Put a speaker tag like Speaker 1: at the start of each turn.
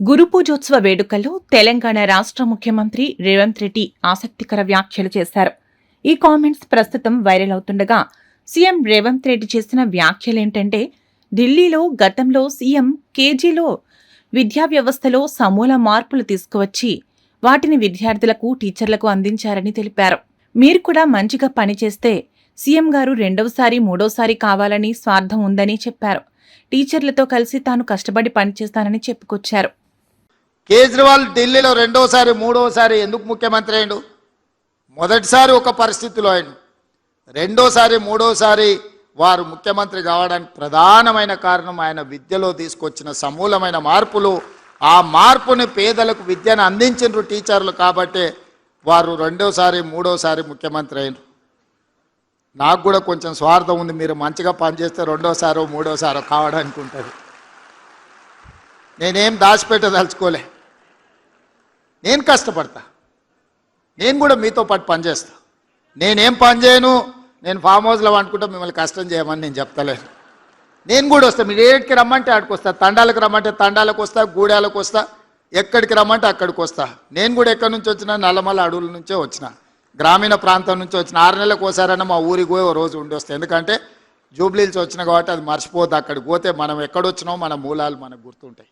Speaker 1: గురు పూజోత్సవ వేడుకల్లో తెలంగాణ రాష్ట్ర ముఖ్యమంత్రి రేవంత్ రెడ్డి ఆసక్తికర వ్యాఖ్యలు చేశారు. ఈ కామెంట్స్ ప్రస్తుతం వైరల్ అవుతుండగా సీఎం రేవంత్ రెడ్డి చేసిన వ్యాఖ్యలేంటంటే, ఢిల్లీలో గతంలో సీఎం కేజీలో విద్యా వ్యవస్థలో సమూల మార్పులు తీసుకువచ్చి వాటిని విద్యార్థులకు, టీచర్లకు అందించారని తెలిపారు. మీరు కూడా మంచిగా పనిచేస్తే సీఎం గారు రెండవసారి, మూడోసారి కావాలని స్వార్థం ఉందని చెప్పారు. టీచర్లతో కలిసి తాను కష్టపడి పనిచేస్తానని చెప్పుకొచ్చారు.
Speaker 2: కేజ్రీవాల్ ఢిల్లీలో రెండోసారి, మూడోసారి ఎందుకు ముఖ్యమంత్రి అయ్యిండు? మొదటిసారి ఒక పరిస్థితిలో అయ్యిండు. రెండోసారి, మూడోసారి వారు ముఖ్యమంత్రి కావడానికి ప్రధానమైన కారణం ఆయన విద్యలో తీసుకొచ్చిన సమూలమైన మార్పులు. ఆ మార్పుని పేదలకు విద్యను అందించిన టీచర్లు కాబట్టి వారు రెండోసారి, మూడోసారి ముఖ్యమంత్రి అయ్యిండ్రు. నాకు కూడా కొంచెం స్వార్థం ఉంది, మీరు మంచిగా పనిచేస్తే రెండోసారో మూడోసారో కావడానికి ఉంటుంది. నేనేం దాచిపెట్టదలుచుకోలే, నేను కష్టపడతా, నేను కూడా మీతో పాటు పనిచేస్తా. నేనేం పని చేయను, నేను ఫామ్ హౌస్లో వండుకుంటా, మిమ్మల్ని కష్టం చేయమని నేను చెప్తలేను. నేను కూడా వస్తా, మీరు ఏడికి రమ్మంటే ఆడికి వస్తా, తండాలకు రమ్మంటే తండాలకు వస్తా, గూడాలకు వస్తా, ఎక్కడికి రమ్మంటే అక్కడికి వస్తా. నేను కూడా ఎక్కడి నుంచి వచ్చినా, నల్లమల్ల అడవుల నుంచే వచ్చిన, గ్రామీణ ప్రాంతం నుంచి వచ్చిన. 6 నెలలకు ఒకసారైనా మా ఊరికి పోయి ఓ రోజు ఉండి వస్తాయి. ఎందుకంటే జూబ్లీహిల్స్ వచ్చిన కాబట్టి అది మర్చిపోద్దు. అక్కడికి పోతే మనం ఎక్కడొచ్చినామో మన మూలాలు మనకు గుర్తుంటాయి.